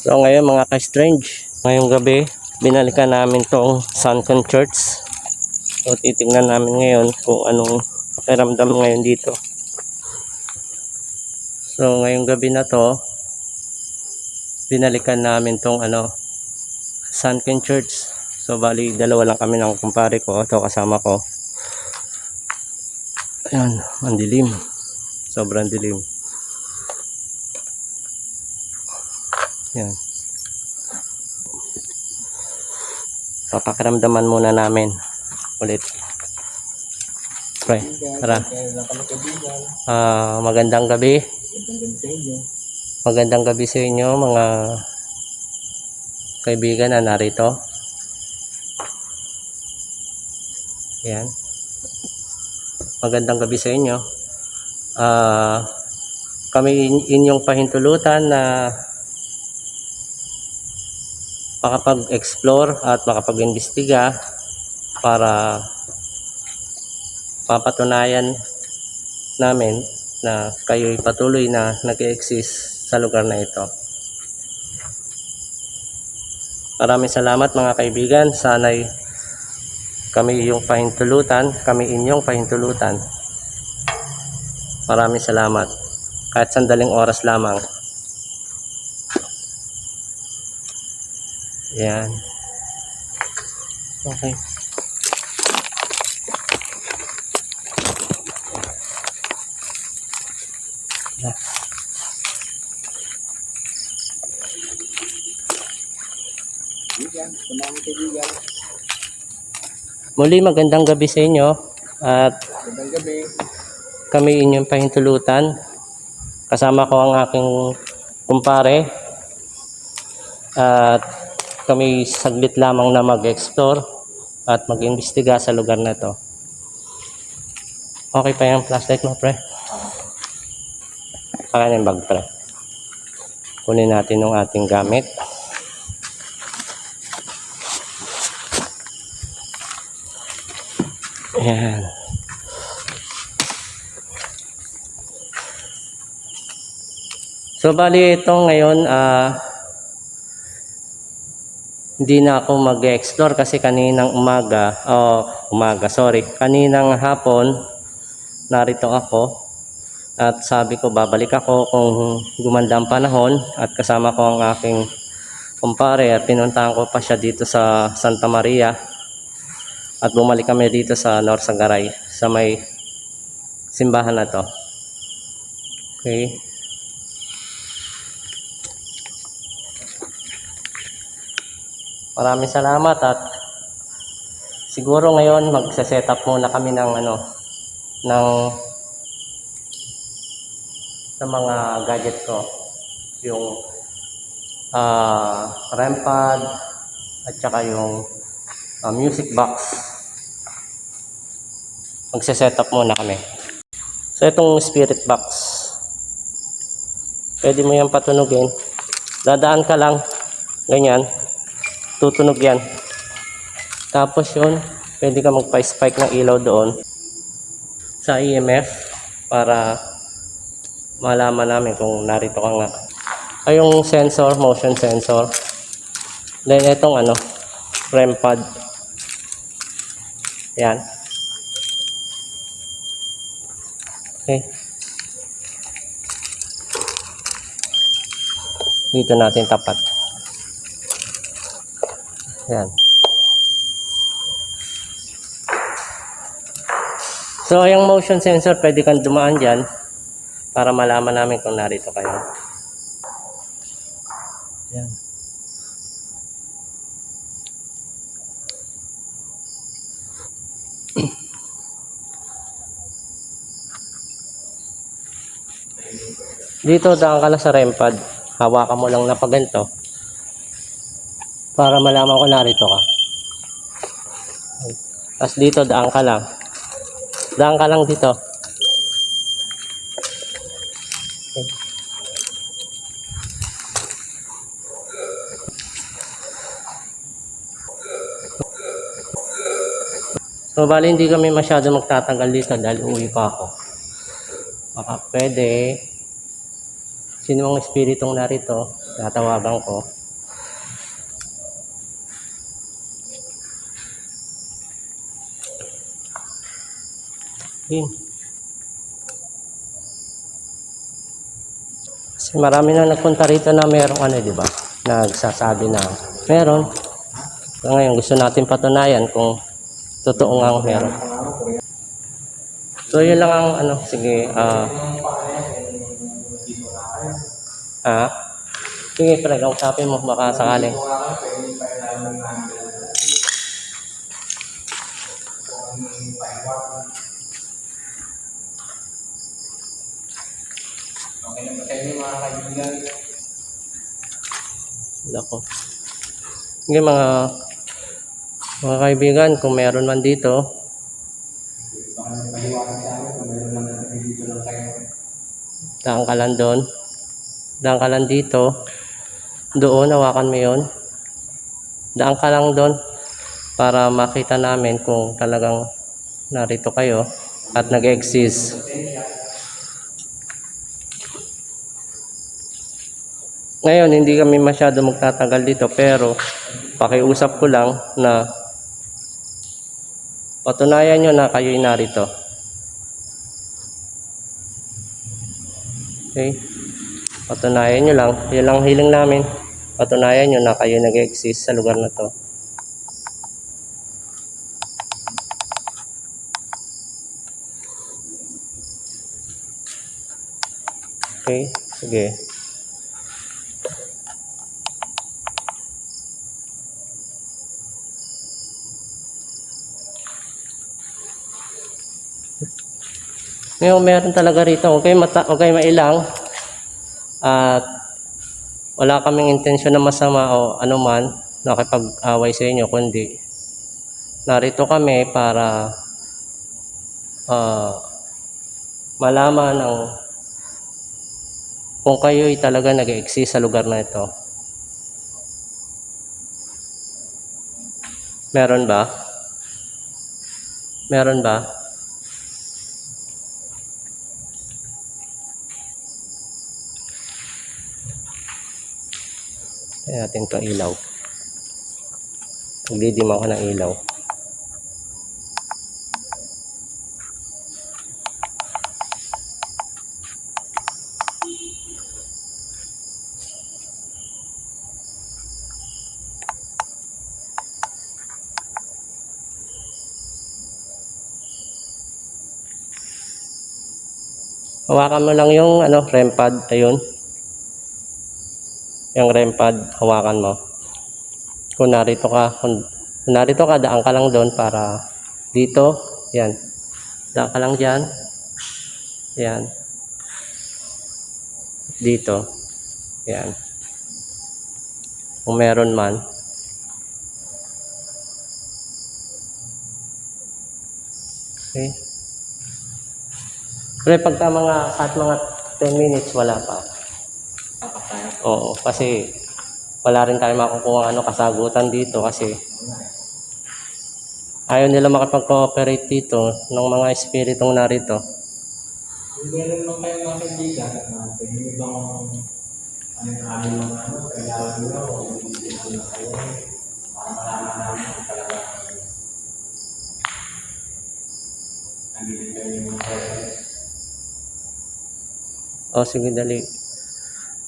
So ngayon mga ka-strange, ngayong gabi, binalikan namin tong Sunken Church. So titignan namin ngayon kung anong pakiramdam ngayon dito. So ngayong gabi na to, binalikan namin tong Sunken Church. So bali dalawa lang kami ng kumpare ko, ito kasama ko. Ayan, ang dilim. Sobrang dilim. Yan. Papakiramdaman muna namin ulit. Pre, tara. Magandang gabi. Magandang gabi sa inyo mga kaibigan na narito. Yan. Magandang gabi sa inyo. Kami inyong pahintulutan na makapag-explore at makapag-imbestiga para papatunayan namin na kayo'y patuloy na nag-exist sa lugar na ito. Maraming salamat mga kaibigan. Sana'y kami inyong pahintulutan. Maraming salamat. Kahit sandaling oras lamang. Yan. Okay. Yeah. Muli magandang gabi sa inyo at magandang gabi. Kami inyong pahintulutan. Kasama ko ang aking kumpare at kami saglit lamang na mag-explore at mag-imbestiga sa lugar na to. Okay pa yung flashlight mo, pre? Saka yung bag, pre. Kunin natin yung ating gamit. Ayan. So, bali ito ngayon, hindi na ako mag-explore kasi kaninang kaninang hapon narito ako at sabi ko babalik ako kung gumanda ang panahon at kasama ko ang aking kumpare at pinuntahan ko pa siya dito sa Santa Maria at bumalik kami dito sa Norsagaray sa may simbahan na to. Okay. Maraming salamat at siguro ngayon magse-set up muna kami ng ng mga gadget ko. Yung REM pad at saka yung music box. Magse-set up muna kami. So itong spirit box. Pwede mo yan patunugin. Dadaan ka lang ganyan. Tutunog yan. Tapos yun, pwede ka magpa-spike ng ilaw doon sa EMF para malaman namin kung narito ka nga. Ay yung sensor, motion sensor. Then itong REM pad. Yan. Okay. Dito natin tapat. Yan. So, yung motion sensor, pwede kang dumaan dyan para malaman namin kung narito kayo. Yan. Dito, daan ka lang sa REM pad. Hawakan mo lang na pag ganito para malaman ko narito ka. Tapos dito, daan ka lang. Daan ka lang dito. Okay. So, bali hindi kami masyado magtatagal dito dahil uwi pa ako. Baka pwede. Sino ang espiritong narito? Tatawagan ko. Yun. Kasi marami na nagpunta rito na merong ano, di ba? Nagsasabi na meron. So, ngayon gusto natin patunayan kung totoo nga meron. So yun lang ang ano, sige, sige, pre, kausapin mo baka sakaling. Okay na ba kayo mga kaibigan? Wala ko. Sige mga kaibigan, kung meron man dito, Baka nagpaliwanag sa amin kung meron lang natin dito lang kayo. daan ka lang doon. Daan ka lang dito. Doon, hawakan mo yun. Daan ka lang doon para makita namin kung talagang narito kayo at nag-exist. Ngayon, hindi kami masyado magtatagal dito pero pakiusap ko lang na patunayan nyo na kayo'y narito. Okay? Patunayan nyo lang. Yun lang hiling namin. Patunayan nyo na kayo nag-exist sa lugar na to. Okay? Sige. Ngayon, meron talaga rito. Okay, mailang. At wala kaming intensyon na masama o anuman nakipag-away sa inyo, kundi narito kami para malaman kung kayo'y talaga nag-exist sa lugar na ito. Meron ba? Meron ba? Kaya natin itong ilaw. Nagdidim ako ng ilaw. Hawakan mo lang yung REM pad. Ayun. Yung REM pad, hawakan mo. Kung narito ka, daan ka lang doon para dito. Yan. Daan ka lang dyan. Yan. Dito. Yan. Kung meron man. Okay. Pero pagka mga 10 minutes, wala pa. Oo, kasi wala rin tayo makukuha kasagutan dito kasi ayaw nila makapag-cooperate dito ng mga espiritong narito. Kung meron lang kayo mga kaibigan, pwede nyo bang amin mga kailangan nyo o hindi na kayo para malaman namin kung talaga nandito kayo yung mga presence. O sige, dali.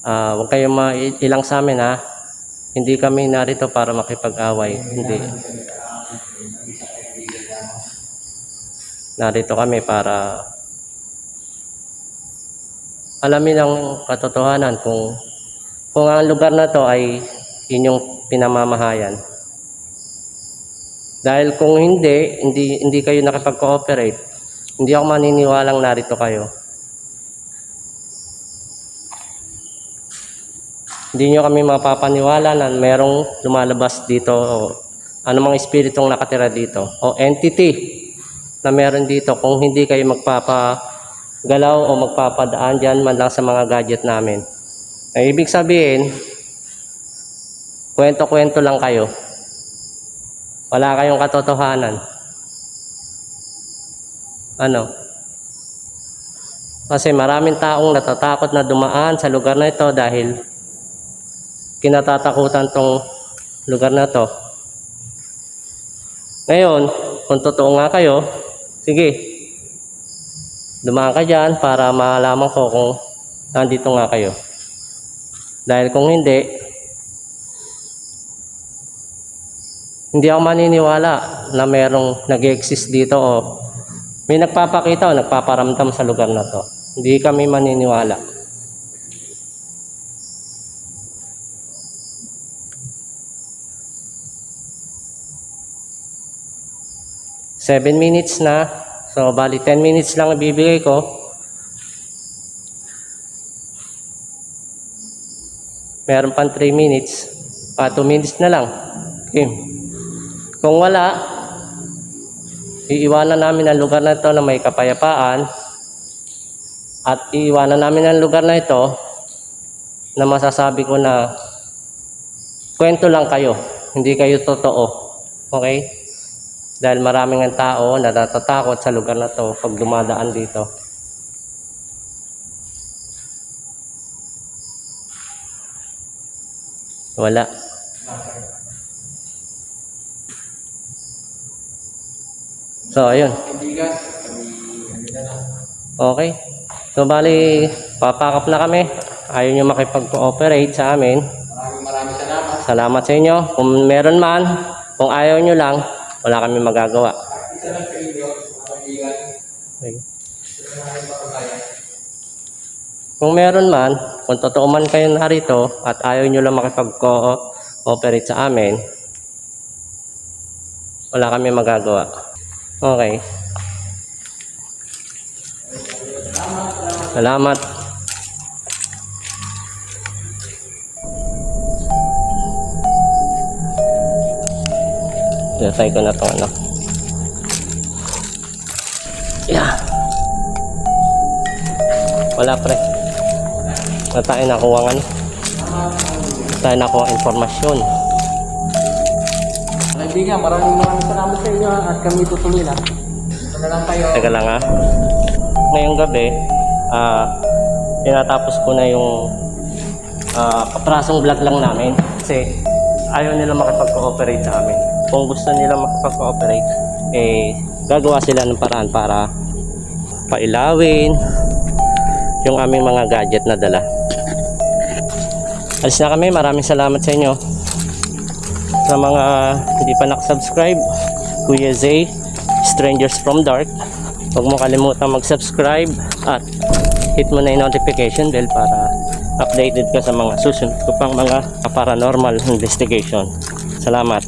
Huwag kayong ilang sa amin ha. Hindi kami narito para makipag-away. Hindi. Narito kami para alamin ang katotohanan kung ang lugar na to ay inyong pinamamahayan. Dahil kung hindi kayo nakipag-cooperate, hindi ako maniniwalang narito kayo. Hindi nyo kami mapapaniwala na merong lumalabas dito o anumang espiritong nakatira dito o entity na meron dito kung hindi kayo magpapagalaw o magpapadaan dyan man lang sa mga gadget namin. Ay, ibig sabihin, kwento-kwento lang kayo. Wala kayong katotohanan. Kasi maraming taong natatakot na dumaan sa lugar na ito dahil kinatatakutan tong lugar na to. Ngayon, kung totoo nga kayo, sige, dumaan ka dyan para malaman ko kung nandito nga kayo. Dahil kung hindi ako maniniwala na merong nag-exist dito o may nagpapakita o nagpaparamdam sa lugar na to. Hindi kami maniniwala. Seven minutes na. So, bali 10 minutes lang ibibigay ko. Meron pang 3 minutes. 2 minutes na lang. Okay. Kung wala, iiwanan namin ang lugar na ito na may kapayapaan. At iiwanan namin ang lugar na ito na masasabi ko na kwento lang kayo. Hindi kayo totoo. Okay? Dahil maraming ang tao na natatakot sa lugar na to pag dumadaan dito. Wala. So, ayun. Kaibigan, kami na lang. Okay. So, bali, papakap na kami. Ayaw nyo makipag-cooperate sa amin. Maraming salamat. Salamat sa inyo. Kung meron man, kung ayaw nyo lang, wala kami magagawa. Isa lang sa inyo, mga kaibigan. Okay. Isa lang ang pagkakaya. Kung meron man, kung totoo man kayo narito at ayaw nyo lang makipag-cooperate sa amin, wala kami magagawa. Okay. Salamat. Try ko na ito, ano. Yeah. Wala, pre. Wala tayo nakuha ng ano. Wala tayo nakuha informasyon. Kaibigan, maraming salamat sa inyo at kami tutuloy na. Ito na lang kayo. Teka lang, ha. Ngayong gabi, tinatapos ko na yung kaprasong vlog lang namin kasi ayaw nila makipag-cooperate sa amin. Kung gusto nila makipag-cooperate, gagawa sila ng paraan para pailawin yung aming mga gadget na dala. Alis na kami. Maraming salamat sa inyo. Sa mga hindi pa nakasubscribe, Kuya Zay, Strangers from Dark, huwag mo kalimutan mag-subscribe at hit mo na yung notification bell para updated ka sa mga susunod ko pang mga paranormal investigation. Salamat.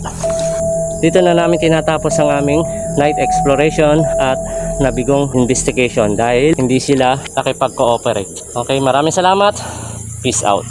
Dito na namin tinatapos ang aming night exploration at nabigong investigation dahil hindi sila nakipag-cooperate. Okay, maraming salamat. Peace out.